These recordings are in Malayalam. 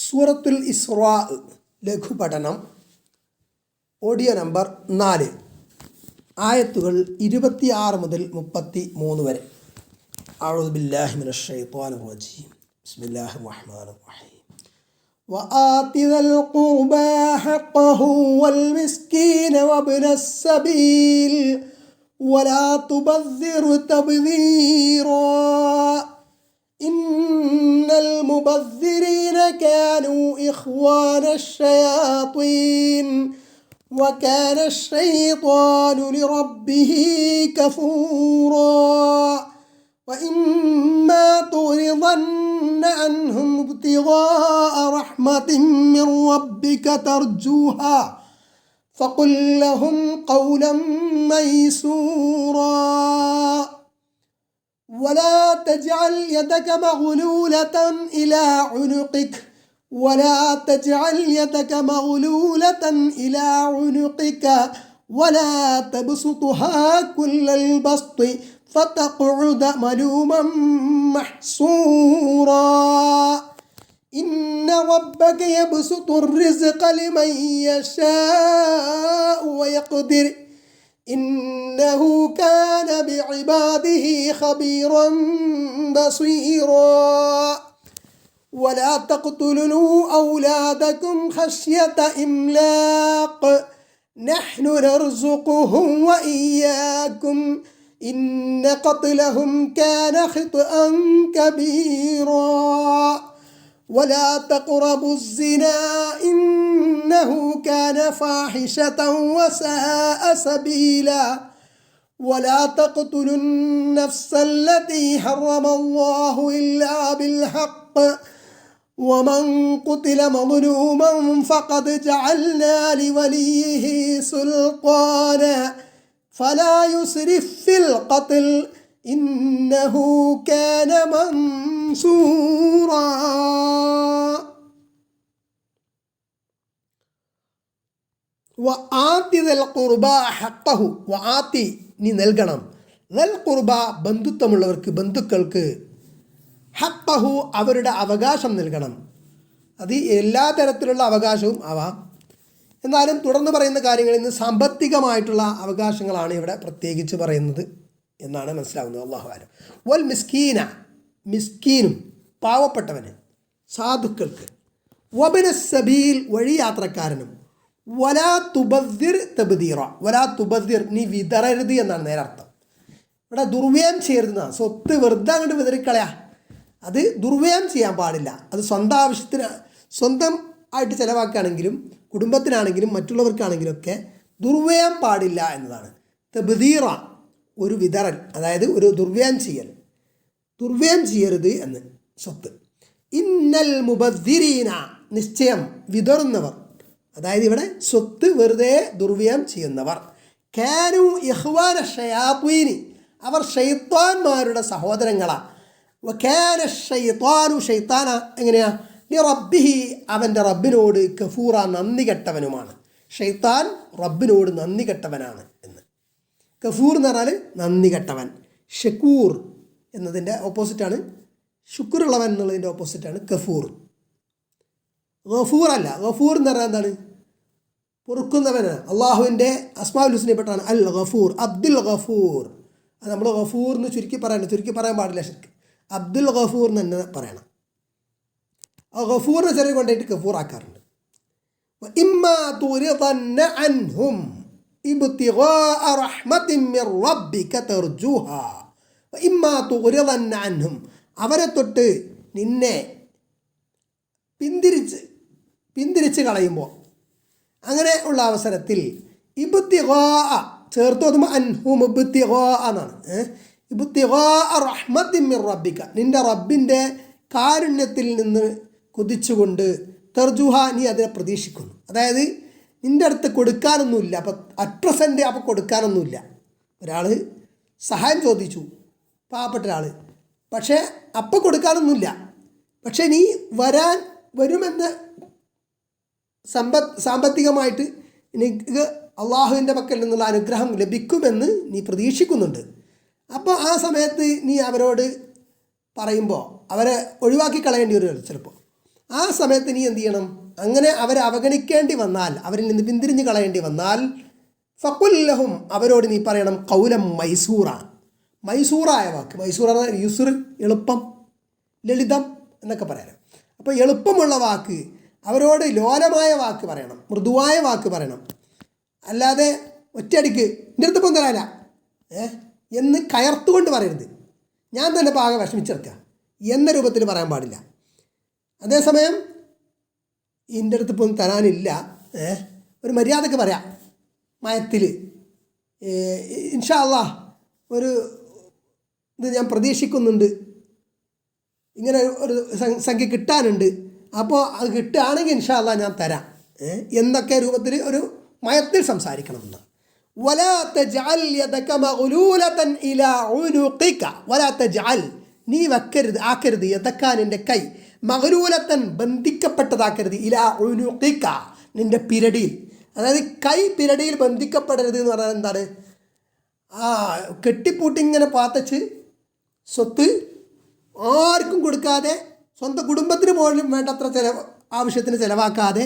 സൂറത്തുൽ ഇസ്റാ ലഘുപഠനം ഓഡിയോ നമ്പർ 4 ആയത്തുകൾ 26 മുതൽ 33 വരെ. അഊദു ബില്ലാഹി മിനശ് ശൈത്വാനിർ റജീം. ബിസ്മില്ലാഹിർ റഹ്മാനിർ റഹീം. വആതി ദൽ ഖുർബാ ഹഖ്ഖഹു വൽ മിസ്കീന വബ്നസ് സബീൽ വലാ തുബസ്സിർ തബ്ദീറാ ഇന്നൽ മുബസ്സിരീന കാനൂ ഇഖ്വാന الشياطين وكان الشيطان لربه كفورا وإما تعرضن عنهم ابتغاء رحمة من ربك ترجوها فقل لهم قولا ميسورا ولا تجعل يدك مغلولة إلى عنقك ولا تبسطها كل البسط فتقعد ملوما محسورا إن ربك يبسط الرزق لمن يشاء ويقدر إنه كان بعباده خبيرا بصيرا ولا تقتلوا أولادكم خشية إملاق نحن نرزقهم وإياكم إن قتلهم كان خطأ كبيرا ولا تقربوا الزنا إنه كان فاحشة وساء سبيلا ولا تقتلوا النفس التي حرم الله إلا بالحق ومن قتل مظلوما فقد جعلنا لوليه سلطانا فلا يسرف في القتل إنه كان منصورا. വആതി ദൽ ഖുർബാ ഹഖ്ഖഹു വആതി നീ നൽകണം ദൽ ഖുർബാ ബന്ധുക്കൾക്ക് ഹഖ്ഖഹു അവരുടെ അവകാശം നൽകണം. അത് എല്ലാ തരത്തിലുള്ള അവകാശവും ആവാം. എന്നാലും തുടർന്ന് പറയുന്ന കാര്യങ്ങളിൽ നിന്ന് സാമ്പത്തികമായിട്ടുള്ള അവകാശങ്ങളാണ് ഇവിടെ പ്രത്യേകിച്ച് പറയുന്നത് എന്നാണ് മനസ്സിലാവുന്നത്. അല്ലാഹു അലം. വൽ മിസ്കീനും പാവപ്പെട്ടവന് സാധുക്കൾക്ക്, വബ്നസ് സബീൽ വഴിയാത്രക്കാരനും, വലാ തുബസ്സിർ തബ്ദീറ വലാ തുബസ്സിർ നീ വിതറരുത് എന്നാണ് നേരർത്ഥം. ഇവിടെ ദുർവ്യയം ചെയ്യരുതെന്നാണ്. സ്വത്ത് വെറുതെ അങ്ങോട്ട് വിതറിക്കളയാ, അത് ദുർവ്യയം ചെയ്യാൻ പാടില്ല. അത് സ്വന്തം ആവശ്യത്തിന് സ്വന്തം ആയിട്ട് ചിലവാക്കുകയാണെങ്കിലും കുടുംബത്തിനാണെങ്കിലും മറ്റുള്ളവർക്കാണെങ്കിലും ഒക്കെ ദുർവ്യയം പാടില്ല എന്നതാണ്. തബ്ദീറ ഒരു വിതറൽ, അതായത് ഒരു ദുർവ്യയം ചെയ്യരുത് എന്ന് സ്വത്ത്. ഇന്നൽ മുബസ്സിരീന നിശ്ചയം വിതറുന്നവർ, അതായത് ഇവിടെ സ്വത്ത് വെറുതെ ദുർവ്യയം ചെയ്യുന്നവർ, കാനു ഇഖ്വാന ഷയാത്വീനി അവർ ഷൈത്താന്മാരുടെ സഹോദരങ്ങളാ. വകാന ഷൈത്താനു ഷൈത്താന എങ്ങനെയാ ലിറബ്ബിഹി അവൻ്റെ റബ്ബിനോട് കഫൂറ നന്ദി കെട്ടവനുമാണ്. ഷൈത്താൻ റബ്ബിനോട് നന്ദി കെട്ടവനാണ് എന്ന്. കഫൂർ എന്ന് പറഞ്ഞാൽ നന്ദി കെട്ടവൻ. ഷക്കൂർ എന്നതിൻ്റെ ഓപ്പോസിറ്റാണ് ശുക്രുള്ളവൻ എന്നുള്ളതിൻ്റെ ഓപ്പോസിറ്റാണ് കഫൂർ. ഗഫൂർ അല്ല, ഗഫൂർ എന്ന് പറഞ്ഞാൽ എന്താണ്? പൊറുക്കുന്നവനാണ്. അള്ളാഹുവിൻ്റെ അസ്മാഉൽ ഹുസ്നയിൽപ്പെട്ടാണ് അൽ ഗഫൂർ, അബ്ദുൽ ഗഫൂർ. അത് നമ്മൾ ഗഫൂർ എന്ന് ചുരുക്കി പറയാൻ പാടില്ല. ശരിക്കും അബ്ദുൽ ഗഫൂർ എന്ന് തന്നെ പറയണം. ആ ഗഫൂറിനെ ചെറിയ കൊണ്ടായിട്ട് ഗഫൂർ ആക്കാറുണ്ട്. ഇമ്മാ തുരിദന്ന അൻഹും ഇബ്തിഗാഅ റഹ്മത്തിൻ മിർ റബ്ബിക തർജൂഹാ ഇമ്മാ തുരിദന്ന അൻഹും അവരെ തൊട്ട് നിന്നെ പിന്തിരിച്ച് കളയുമ്പോൾ, അങ്ങനെ ഉള്ള അവസരത്തിൽ ഇബ്തിഗാഅ ചേർത്ത് ഓതുമ്പോൾ അൻഹും ഇബ്തിഗാഅ എന്നാണ്. ഇബ്തിഗാഅ റഹ്മത്തിൻ മിർ റബ്ബിക നിൻ്റെ റബ്ബിൻ്റെ കാരുണ്യത്തിൽ നിന്ന് കൊതിച്ചുകൊണ്ട് തർജുഹ നീ അതിനെ പ്രതീക്ഷിക്കുന്നു. അതായത് നിൻ്റെ അടുത്ത് കൊടുക്കാനൊന്നുമില്ല, അപ്പം അറ്റ് പ്രസൻറ്റ് അപ്പം കൊടുക്കാനൊന്നുമില്ല. ഒരാൾ സഹായം ചോദിച്ചു, പാവപ്പെട്ട ഒരാൾ, പക്ഷേ അപ്പം കൊടുക്കാനൊന്നുമില്ല. പക്ഷേ നീ വരുമെന്ന് സാമ്പത്തികമായിട്ട് എനിക്ക് അള്ളാഹുവിൻ്റെ പക്കൽ നിന്നുള്ള അനുഗ്രഹം ലഭിക്കുമെന്ന് നീ പ്രതീക്ഷിക്കുന്നുണ്ട്. അപ്പോൾ ആ സമയത്ത് നീ അവരോട് പറയുമ്പോൾ അവരെ ഒഴിവാക്കി കളയേണ്ടി വരും ചിലപ്പോൾ. ആ സമയത്ത് നീ എന്ത് ചെയ്യണം? അങ്ങനെ അവരെ അവഗണിക്കേണ്ടി വന്നാൽ, അവരിൽ നിന്ന് പിന്തിരിഞ്ഞ് കളയേണ്ടി വന്നാൽ, ഫഖുല്ലഹും അവരോട് നീ പറയണം ഖൗലം മൈസൂറ, മൈസൂറായ വാക്ക്. മൈസൂറ യുസുർ എളുപ്പം, ലളിതം എന്നൊക്കെ പറയാം. അപ്പോൾ എളുപ്പമുള്ള വാക്ക്, അവരോട് ലോലമായ വാക്ക് പറയണം, മൃദുവായ വാക്ക് പറയണം. അല്ലാതെ ഒറ്റയടിക്ക് എൻ്റെ അടുത്ത് പൊന്തലാല എന്ന് കയർത്തുകൊണ്ട് പറയരുത്. ഞാൻ തന്നെ പാകെ വിഷമിച്ചെടുക്കുക എന്ന രൂപത്തിൽ പറയാൻ പാടില്ല. അതേസമയം എൻ്റെ അടുത്ത് ഇപ്പം തരാനില്ല, ഒരു മര്യാദക്ക് പറയാം, മയത്തിൽ ഇൻഷാ അല്ലാഹ് ഒരു ഇത് ഞാൻ പ്രതീക്ഷിക്കുന്നുണ്ട്, ഇങ്ങനെ ഒരു സംഖ്യ കിട്ടാനുണ്ട്, അപ്പോൾ അത് കിട്ടുകയാണെങ്കിൽ ഇൻഷാ അല്ലാഹ് ഞാൻ തരാം എന്നൊക്കെ രൂപത്തിൽ ഒരു മയത്തിൽ സംസാരിക്കണമെന്ന്. വലാ തജ്അൽ യദക മഗ്ലൂലതൻ ഇലാ ഉനുഖിക, വലാ തജ്അൽ നീ വെക്കരുത്, ആക്കരുത്, യദക നിൻ്റെ കൈ, മഗ്ലൂലതൻ ബന്ധിക്കപ്പെട്ടതാക്കരുത്, ഇലാ ഉനുഖിക നിൻ്റെ പിരടിയിൽ. അതായത് കൈ പിരടിയിൽ ബന്ധിക്കപ്പെടരുത് എന്ന് പറഞ്ഞാൽ എന്താണ്? കെട്ടിപ്പൂട്ടി ഇങ്ങനെ പാത്തച്ച് സ്വത്ത് ആർക്കും കൊടുക്കാതെ, സ്വന്തം കുടുംബത്തിന് പോലും വേണ്ടത്ര ആവശ്യത്തിന് ചിലവാക്കാതെ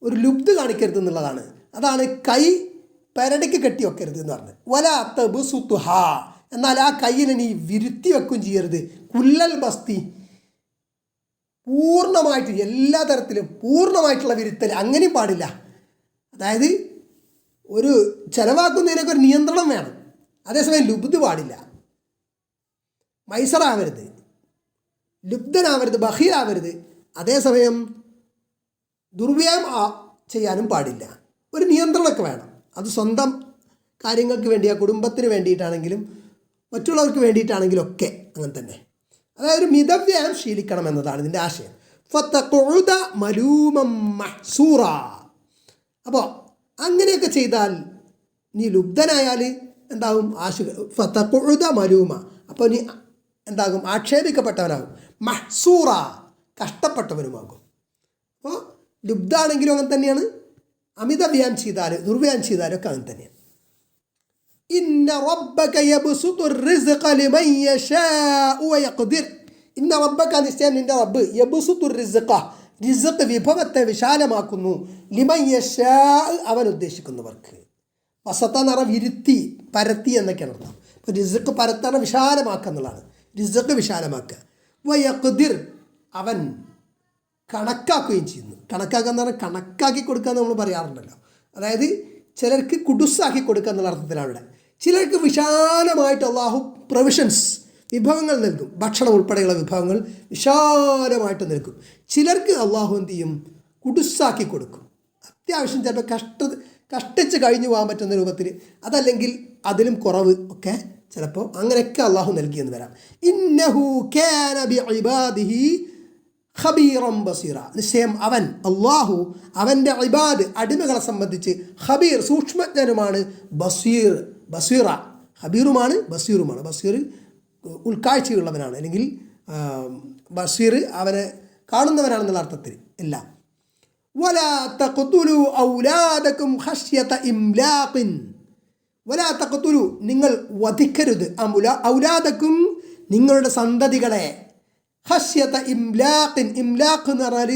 ഒരു ലുബ്ധ കാണിക്കരുത് എന്നുള്ളതാണ്. അതാണ് കൈ പെരടിക്ക് കെട്ടി വെക്കരുത് എന്ന് പറഞ്ഞത്. വലാ തബ്സുത്ഹ, എന്നാൽ ആ കയ്യിനെ നീ വിരുത്തി വെക്കുകയും ചെയ്യരുത്. കുല്ലൽ ബസ്തി, പൂർണ്ണമായിട്ട് എല്ലാ തരത്തിലും പൂർണ്ണമായിട്ടുള്ള വിരുത്തൽ അങ്ങനെയും പാടില്ല. അതായത് ഒരു ചിലവാക്കുന്നതിനൊക്കെ ഒരു നിയന്ത്രണം വേണം. അതേസമയം ലുബ്ധ് പാടില്ല, മൈസറാവരുത്, ലുബ്ധനാവരുത്, ബഹീലാവരുത്. അതേസമയം ദുർവ്യായം ചെയ്യാനും പാടില്ല. ഒരു നിയന്ത്രണമൊക്കെ വേണം. അത് സ്വന്തം കാര്യങ്ങൾക്ക് വേണ്ടി, ആ കുടുംബത്തിന് വേണ്ടിയിട്ടാണെങ്കിലും മറ്റുള്ളവർക്ക് വേണ്ടിയിട്ടാണെങ്കിലും ഒക്കെ അങ്ങനെ തന്നെ. അതായത് ഒരു മിതവ്യയം ശീലിക്കണം എന്നതാണ് ഇതിൻ്റെ ആശയം. ഫതഖഉദ മലൂമം മഹ്സൂറ. അപ്പോൾ അങ്ങനെയൊക്കെ ചെയ്താൽ നീ ലുബ്ധനായാൽ എന്താകും? ഫതഖഉദ മലൂമ, അപ്പോൾ നീ എന്താകും? ആക്ഷേപിക്കപ്പെട്ടവനാകും. മഹ്സൂറ, കഷ്ടപ്പെട്ടവനുമാകും. അപ്പോൾ ലുബ്ധാണെങ്കിലും അങ്ങനെ തന്നെയാണ്, അമിതവ്യയം ചെയ്താൽ, ദുർവ്യയം ചെയ്താലൊക്കെ അങ്ങനെ തന്നെയാണ്. ഇന്ന റബ്ബക യബ്സുതു റിസ്ഖ ലിമൻ യശാഉ വയഖ്ദിർ. ഇന്ന റബ്ബക, നിശ്ചയം നിൻ്റെ റബ്ബ്, യബ്സുതു റിസ്ഖ, റിസ്ഖ് വിഭവത്തെ വിശാലമാക്കുന്നു, ലിമൻ യശാഉ അവൻ ഉദ്ദേശിക്കുന്നവർക്ക്. വസത എന്ന് പറഞ്ഞാൽ വിരുത്തി, പരത്തി എന്നൊക്കെയാണ് അർത്ഥം. അപ്പോൾ റിസ്ഖ് പരത്തണ വിശാലമാക്കുക എന്നുള്ളതാണ്. റിസ്ഖ് വിശാലമാക്കുക. വയഖ്ദിർ അവൻ കണക്കാക്കുകയും ചെയ്യുന്നു. കണക്കാക്കുക എന്ന് പറഞ്ഞാൽ കണക്കാക്കി കൊടുക്കുക എന്ന് നമ്മൾ പറയാറുണ്ടല്ലോ. അതായത് ചിലർക്ക് കുടുസാക്കി കൊടുക്കുക എന്നുള്ള അർത്ഥത്തിലാണ് ഇവിടെ. ചിലർക്ക് വിശാലമായിട്ട് അള്ളാഹു പ്രൊവിഷൻസ്, വിഭവങ്ങൾ നൽകും, ഭക്ഷണം ഉൾപ്പെടെയുള്ള വിഭവങ്ങൾ വിശാലമായിട്ട് നൽകും. ചിലർക്ക് അള്ളാഹു എന്ത് ചെയ്യും? കുടുസാക്കി കൊടുക്കും. അത്യാവശ്യം ചിലപ്പോൾ കഷ്ടിച്ച് കഴിഞ്ഞു പോകാൻ പറ്റുന്ന രൂപത്തിൽ, അതല്ലെങ്കിൽ അതിലും കുറവ് ഒക്കെ ചിലപ്പോൾ അങ്ങനെയൊക്കെ അള്ളാഹു നൽകിയെന്ന് വരാം. ഇന്നഹു കാന ബിഇബാദിഹി ഖബീറൻ ബസീറ. നിശ്ചയം അവൻ അള്ളാഹു അവൻ്റെ ഇബാദ് അടിമകളെ സംബന്ധിച്ച് ഖബീർ സൂക്ഷ്മജ്ഞനുമാണ്, ബസീർ ബസീറ ഖബീറുമാണ്, ബസീറുമാണ്. ബസീർ ഉൾക്കാഴ്ചയുള്ളവനാണ്, അല്ലെങ്കിൽ ബസീർ അവനെ കാണുന്നവനാണെന്നുള്ള അർത്ഥത്തിൽ എല്ലാം. വലാ തഖ്തുലു ഔലാദകും ഖശ്യത ഇംലാഖിൻ. വലാ തഖ്തുലു നിങ്ങൾ വധിക്കരുത്, ഔലാദകും നിങ്ങളുടെ സന്തതികളെ, ഖശ്യത ഇംലാഖിൻ. ഇംലാഖ് എന്ന് പറഞ്ഞാൽ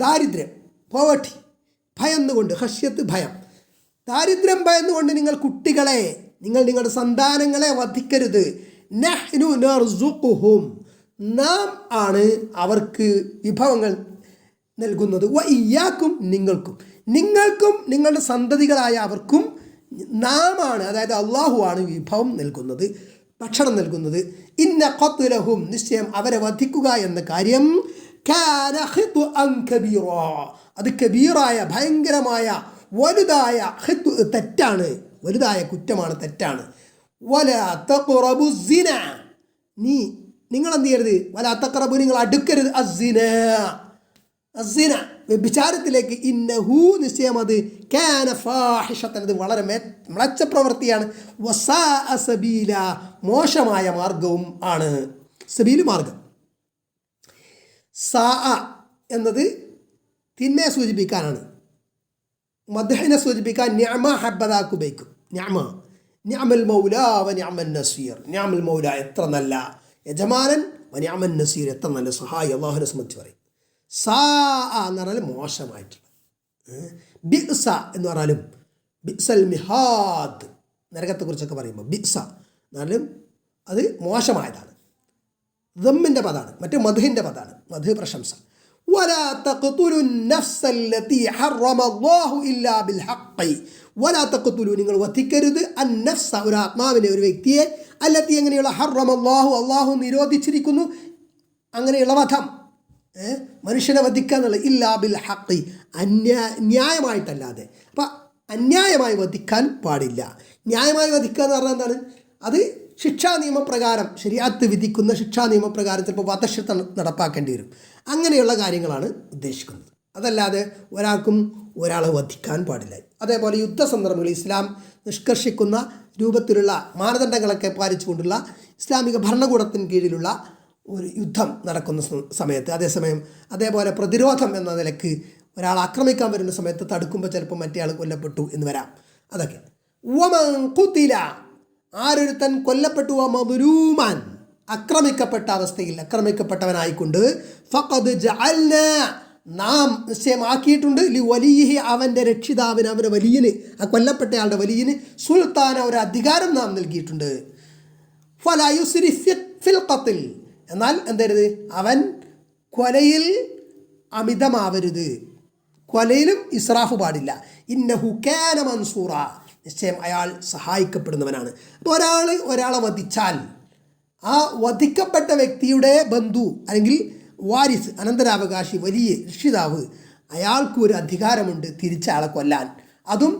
ദാരിദ്ര്യം, പോവർട്ടി, ഭയന്നുകൊണ്ട്. ഖശ്യത്ത് ഭയം, ദാരിദ്ര്യം ഭയന്നുകൊണ്ട് നിങ്ങൾ കുട്ടികളെ, നിങ്ങൾ നിങ്ങളുടെ സന്താനങ്ങളെ വധിക്കരുത്. നഹ്നു നർസുഖുഹും, നാം ആണ് അവർക്ക് വിഭവങ്ങൾ നൽകുന്നത്. വ ഇയ്യാക്കും, നിങ്ങൾക്കും നിങ്ങളുടെ സന്തതികളായ അവർക്കും നാം ആണ്, അതായത് അള്ളാഹു ആണ് വിഭവം നൽകുന്നത്, ഭക്ഷണം നൽകുന്നത്. ഇന്ന ഖത്ലഹും, നിശ്ചയം അവരെ വധിക്കുക എന്ന കാര്യം, കാന ഖിത്അൻ കബീറ, അത് കബീറായ ഭയങ്കരമായ വലുതായ തെറ്റാണ്, വലുതായ കുറ്റമാണ്, തെറ്റാണ്. വലാ തഖറബു സിന, നിങ്ങൾ എന്ത് ചെയ്യരുത്? വലാ തഖറബു, നിങ്ങൾ അടുക്കരുത്, അസ്സിന വ്യഭിചാരത്തിലേക്ക്. ഇന്നഹു, നിശ്ചയം അത്, കാന ഫാഹിഷത്തൻ, അത് വളരെ മ്ലേച്ഛ പ്രവൃത്തിയാണ്. വസാഅ സബീല, മോശമായ മാർഗവും ആണ്. സബീൽ മാർഗം. സാ എന്നത് തിന്മയെ സൂചിപ്പിക്കാനാണ്, മദ്ഹിനെ സൂചിപ്പിക്കാൻ നിഅമ ഹബ്ബദാക്ക് ഉപയോഗിക്കും. നിഅമൽ മൗല വ നിഅമൻ നസീർ. നിഅമൽ മൗല, എത്ര നല്ല യജമാനൻ, വ നിഅമൻ നസീർ, എത്ര നല്ല സഹായി. അള്ളാഹുവിനെ സംബന്ധിച്ച് പറയും. സാ എന്ന് പറഞ്ഞാൽ മോശമായിട്ടുള്ള, ബിഅ്സ എന്ന് പറഞ്ഞാലും ബിഅ്സൽ മിഹാദ് നരകത്തെക്കുറിച്ചൊക്കെ പറയുമ്പോൾ ബിഅ്സ എന്നാലും അത് മോശമായതാണ്. ദമ്മിൻ്റെ പദമാണ്, മറ്റേ മധുഹിൻ്റെ പദമാണ്, മധു പ്രശംസ. വലാ തഖ്തുലു നഫ്സ അല്ലതി ഹറമ അല്ലാഹു ഇല്ലാ ബിൽ ഹഖ്. വലാ തഖ്തുലു നിങ്ങൾ വധിക്കരുത് അൻ നഫ്സ ഒരു ആത്മാവിനെ, ഒരു വ്യക്തിയെ, അല്ലതി എങ്ങനെയുള്ള ഹറമ അല്ലാഹു അല്ലാഹു നിരോധിച്ചിരിക്കുന്നു അങ്ങനെയുള്ള വധം, മനുഷ്യനെ വധിക്കുക എന്നുള്ളത്, ഇല്ലാ ബിൽ ഹഖ് ന്യായമായിട്ടല്ലാതെ. അപ്പം അന്യായമായി വധിക്കാൻ പാടില്ല. ന്യായമായി വധിക്കുക എന്ന് പറഞ്ഞാൽ എന്താണ്? അത് ശിക്ഷാ നിയമപ്രകാരം, ശരീഅത്ത് വിധിക്കുന്ന ശിക്ഷാ നിയമപ്രകാരം ചിലപ്പോൾ വധശിക്ഷ നടപ്പാക്കേണ്ടി വരും. അങ്ങനെയുള്ള കാര്യങ്ങളാണ് ഉദ്ദേശിക്കുന്നത്. അതല്ലാതെ ഒരാൾക്കും ഒരാളെ വധിക്കാൻ പാടില്ല. അതേപോലെ യുദ്ധസന്ദർഭങ്ങളിൽ ഇസ്ലാം നിഷ്കർഷിക്കുന്ന രൂപത്തിലുള്ള മാനദണ്ഡങ്ങളൊക്കെ പാലിച്ചുകൊണ്ടുള്ള ഇസ്ലാമിക ഭരണകൂടത്തിന് കീഴിലുള്ള ഒരു യുദ്ധം നടക്കുന്ന സമയത്ത്, അതേപോലെ പ്രതിരോധം എന്ന നിലക്ക് ഒരാൾ ആക്രമിക്കാൻ വരുന്ന സമയത്ത് തടുക്കുമ്പോൾ ചിലപ്പോൾ മറ്റേ ആൾ കൊല്ലപ്പെട്ടു എന്ന് വരാം. അതൊക്കെ വമൻ ഖുതില ആരൊരുത്തൻ കൊല്ലപ്പെട്ടു, മദ്ലൂമൻ ആക്രമിക്കപ്പെട്ട അവസ്ഥയിൽ, ആക്രമിക്കപ്പെട്ടവനായിക്കൊണ്ട്, ഫഖദ് ജഅൽനാ നാം നിശ്ചയമാക്കിയിട്ടുണ്ട്, ലി വലിയിഹി അവൻ്റെ രക്ഷിതാവിന്, അവൻ്റെ വലിയന്, ആ കൊല്ലപ്പെട്ടയാളുടെ വലിയന്, സുൽത്താന ഒരു അധികാരം നാം നൽകിയിട്ടുണ്ട്. ഫലാ യുസ്രിഫ് ഫിൽ ഖത്ൽ എന്നാൽ എന്തരുത്, അവൻ കൊലയിൽ അമിതമാവരുത്, കൊലയിലും ഇസ്രാഫ് പാടില്ല. ഇന്നഹു കാന മൻസൂറ നിശ്ചയം അയാൾ സഹായിക്കപ്പെടുന്നവനാണ്. അപ്പോൾ ഒരാളെ വധിച്ചാൽ ആ വധിക്കപ്പെട്ട വ്യക്തിയുടെ ബന്ധു അല്ലെങ്കിൽ വാരിസ്, അനന്തരാവകാശി, വലിയ രക്ഷിതാവ്, അയാൾക്ക് ഒരു അധികാരമുണ്ട് തിരിച്ചയാളെ കൊല്ലാൻ. അതും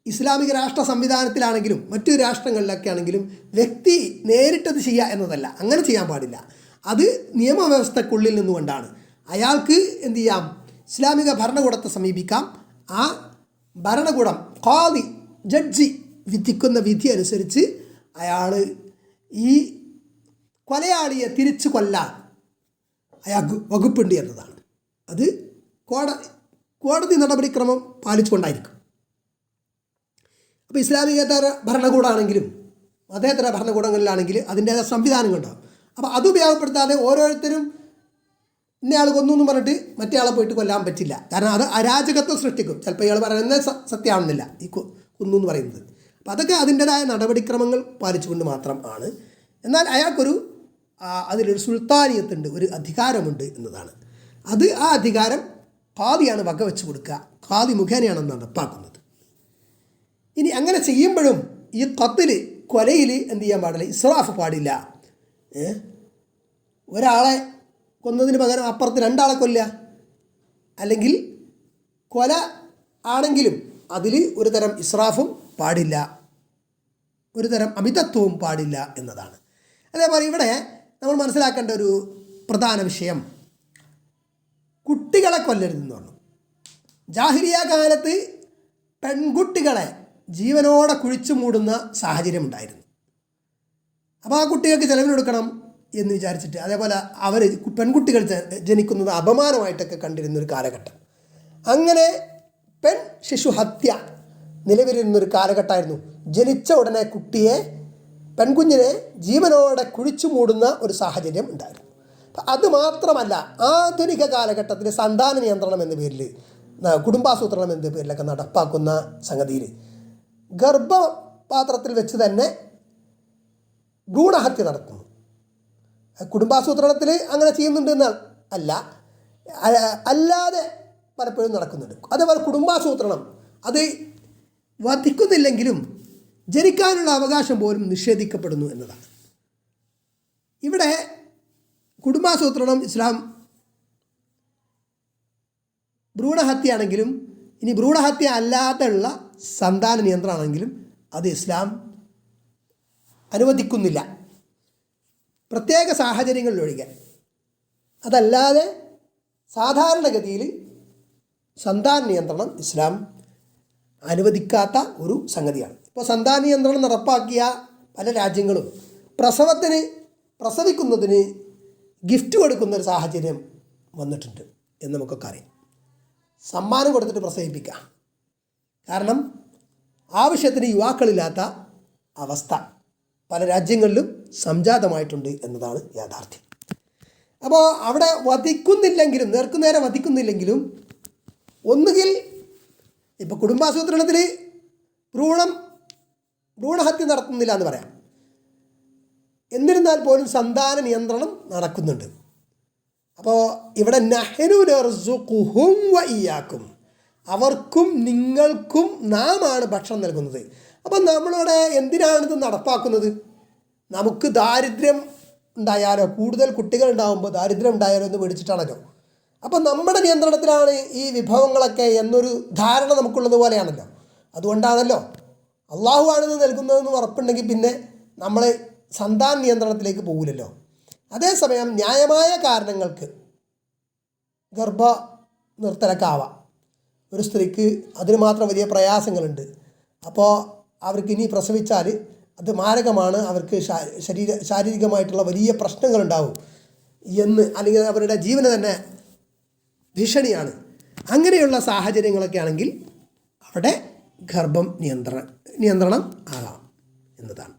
ഇസ്ലാമിക രാഷ്ട്ര സംവിധാനത്തിലാണെങ്കിലും മറ്റു രാഷ്ട്രങ്ങളിലൊക്കെ ആണെങ്കിലും വ്യക്തി നേരിട്ടത് ചെയ്യുക എന്നതല്ല, അങ്ങനെ ചെയ്യാൻ പാടില്ല. അത് നിയമവ്യവസ്ഥക്കുള്ളിൽ നിന്നുകൊണ്ടാണ്. അയാൾക്ക് എന്തു ചെയ്യാം, ഇസ്ലാമിക ഭരണകൂടത്തെ സമീപിക്കാം. ആ ഭരണകൂടം, ഖാദി, ജഡ്ജി വിധിക്കുന്ന വിധി അനുസരിച്ച് അയാൾ ഈ കൊലയാളിയെ തിരിച്ച് കൊല്ലാൻ അയാൾക്ക് വകുപ്പുണ്ട് എന്നതാണ്. അത് കോടതി നടപടിക്രമം പാലിച്ചുകൊണ്ടായിരിക്കും. അപ്പോൾ ഇസ്ലാമികേതര ഭരണകൂടമാണെങ്കിലും മതേതര ഭരണകൂടങ്ങളിലാണെങ്കിൽ അതിൻ്റേതായ സംവിധാനങ്ങളുണ്ടാകും. അപ്പോൾ അത് ഉപയോഗപ്പെടുത്താതെ ഓരോരുത്തരും ഇന്നയാൾ കൊന്നു എന്ന് പറഞ്ഞിട്ട് മറ്റേ ആളെ പോയിട്ട് കൊല്ലാൻ പറ്റില്ല. കാരണം അത് അരാജകത്വം സൃഷ്ടിക്കും. ചിലപ്പോൾ ഇയാൾ പറയുന്നത് സത്യമാണെന്നില്ല ഈ കൊന്നു എന്ന് പറയുന്നത്. അപ്പോൾ അതൊക്കെ അതിൻ്റേതായ നടപടിക്രമങ്ങൾ പാലിച്ചുകൊണ്ട് മാത്രം ആണ്. എന്നാൽ അയാൾക്കൊരു അതിലൊരു സുൽത്താനിയത്തുണ്ട്, ഒരു അധികാരമുണ്ട് എന്നതാണ്. ആ അധികാരം ഖാദിയാണ് വകവെച്ച് കൊടുക്കുക, ഖാദി മുഖേനയാണ് നടപ്പാക്കുന്നത്. ഇനി അങ്ങനെ ചെയ്യുമ്പോഴും ഈ ഖത്ല്, കൊലയിൽ എന്ത് ചെയ്യാൻ പാടില്ല, ഇസ്രാഫ് പാടില്ല. ഒരാളെ കൊന്നതിന് പകരം അപ്പുറത്ത് രണ്ടാളെ കൊല്ലുക, അല്ലെങ്കിൽ കൊല ആണെങ്കിലും അതിൽ ഒരു തരം ഇസ്രാഫും പാടില്ല, ഒരു തരം അമിതത്വവും പാടില്ല എന്നതാണ്. അതേപോലെ ഇവിടെ നമ്മൾ മനസ്സിലാക്കേണ്ട ഒരു പ്രധാന വിഷയം, കുട്ടികളെ കൊല്ലരുതെന്ന് പറഞ്ഞു. ജാഹിലിയ കാലത്ത് പെൺകുട്ടികളെ ജീവനോടെ കുഴിച്ചു മൂടുന്ന സാഹചര്യം ഉണ്ടായിരുന്നു. അപ്പോൾ ആ കുട്ടികൾക്ക് ചെലവിനെടുക്കണം എന്ന് വിചാരിച്ചിട്ട്, അതേപോലെ അവർ പെൺകുട്ടികൾ ജനിക്കുന്നത് അപമാനമായിട്ടൊക്കെ കണ്ടിരുന്നൊരു കാലഘട്ടം. അങ്ങനെ പെൺ ശിശു ഹത്യ നിലവിലിരുന്നൊരു കാലഘട്ടമായിരുന്നു. ജനിച്ച ഉടനെ പെൺകുഞ്ഞിനെ ജീവനോടെ കുഴിച്ചു മൂടുന്ന ഒരു സാഹചര്യം ഉണ്ടായിരുന്നു. അതുമാത്രമല്ല, ആധുനിക കാലഘട്ടത്തിൽ സന്താന നിയന്ത്രണം എന്ന പേരിൽ, കുടുംബാസൂത്രണം എന്ന പേരിലൊക്കെ നടപ്പാക്കുന്ന സംഗതിയിൽ ഗർഭപാത്രത്തിൽ വെച്ച് തന്നെ ഭ്രൂണഹത്യ നടത്തുന്നു. കുടുംബാസൂത്രണത്തിൽ അങ്ങനെ ചെയ്യുന്നുണ്ട് എന്നാൽ അല്ലാതെ പലപ്പോഴും നടക്കുന്നുണ്ട്. അതേപോലെ കുടുംബാസൂത്രണം അത് വധിക്കുന്നില്ലെങ്കിലും ജനിക്കാനുള്ള അവകാശം പോലും നിഷേധിക്കപ്പെടുന്നു എന്നതാണ്. ഇവിടെ കുടുംബാസൂത്രണം ഇസ്ലാം ഭ്രൂണഹത്യയാണെങ്കിലും, ഇനി ഭ്രൂണഹത്യ അല്ലാതെയുള്ള സന്താന നിയന്ത്രണമാണെങ്കിലും അത് ഇസ്ലാം അനുവദിക്കുന്നില്ല, പ്രത്യേക സാഹചര്യങ്ങളിലൊഴികെ. അതല്ലാതെ സാധാരണഗതിയിൽ സന്താന നിയന്ത്രണം ഇസ്ലാം അനുവദിക്കാത്ത ഒരു സംഗതിയാണ്. ഇപ്പോൾ സന്താന നിയന്ത്രണം നടപ്പാക്കിയ പല രാജ്യങ്ങളും പ്രസവിക്കുന്നതിന് ഗിഫ്റ്റ് കൊടുക്കുന്നൊരു സാഹചര്യം വന്നിട്ടുണ്ട് എന്ന് നമുക്കൊക്കെ അറിയാം. സമ്മാനം കൊടുത്തിട്ട് പ്രസവിപ്പിക്കാം. കാരണം ആവശ്യത്തിന് യുവാക്കളില്ലാത്ത അവസ്ഥ പല രാജ്യങ്ങളിലും സംജാതമായിട്ടുണ്ട് എന്നതാണ് യാഥാർത്ഥ്യം. അപ്പോൾ അവിടെ വധിക്കുന്നില്ലെങ്കിലും, നേർക്കുനേരെ വധിക്കുന്നില്ലെങ്കിലും, ഒന്നുകിൽ ഇപ്പോൾ കുടുംബാസൂത്രണത്തിൽ ഭ്രൂണഹത്യ നടത്തുന്നില്ല എന്ന് പറയാം, എന്നിരുന്നാൽ പോലും സന്താന നിയന്ത്രണം നടക്കുന്നുണ്ട്. അപ്പോൾ ഇവിടെ നഹ്നു നർസുഖുഹും വ ഇയ്യാക്കും, അവർക്കും നിങ്ങൾക്കും നാമാണ് ഭക്ഷണം നൽകുന്നത്. അപ്പം നമ്മളിവിടെ എന്തിനാണിത് നടപ്പാക്കുന്നത്? നമുക്ക് ദാരിദ്ര്യം ഉണ്ടായാലോ, കൂടുതൽ കുട്ടികൾ ഉണ്ടാകുമ്പോൾ ദാരിദ്ര്യം ഉണ്ടായാലോ എന്ന് പേടിച്ചിട്ടാണല്ലോ. അപ്പം നമ്മുടെ നിയന്ത്രണത്തിലാണ് ഈ വിഭവങ്ങളൊക്കെ എന്നൊരു ധാരണ നമുക്കുള്ളത് പോലെയാണല്ലോ. അതുകൊണ്ടാണല്ലോ അള്ളാഹു ആണിത് നൽകുന്നതെന്ന് ഉറപ്പുണ്ടെങ്കിൽ പിന്നെ നമ്മൾ സന്താന നിയന്ത്രണത്തിലേക്ക് പോകില്ലല്ലോ. അതേസമയം ന്യായമായ കാരണങ്ങൾക്ക് ഗർഭ നിർത്തലൊക്കെ ആവാം. ഒരു സ്ത്രീക്ക് അതിന് മാത്രം വലിയ പ്രയാസങ്ങളുണ്ട്, അപ്പോൾ അവർക്ക് ഇനി പ്രസവിച്ചാൽ അത് മാരകമാണ്, അവർക്ക് ശാരീരികമായിട്ടുള്ള വലിയ പ്രശ്നങ്ങളുണ്ടാവും എന്ന്, അല്ലെങ്കിൽ അവരുടെ ജീവന് തന്നെ ഭീഷണിയാണ്. അങ്ങനെയുള്ള സാഹചര്യങ്ങളൊക്കെ ആണെങ്കിൽ അവിടെ ഗർഭം നിയന്ത്രണം ആകാം എന്നതാണ്.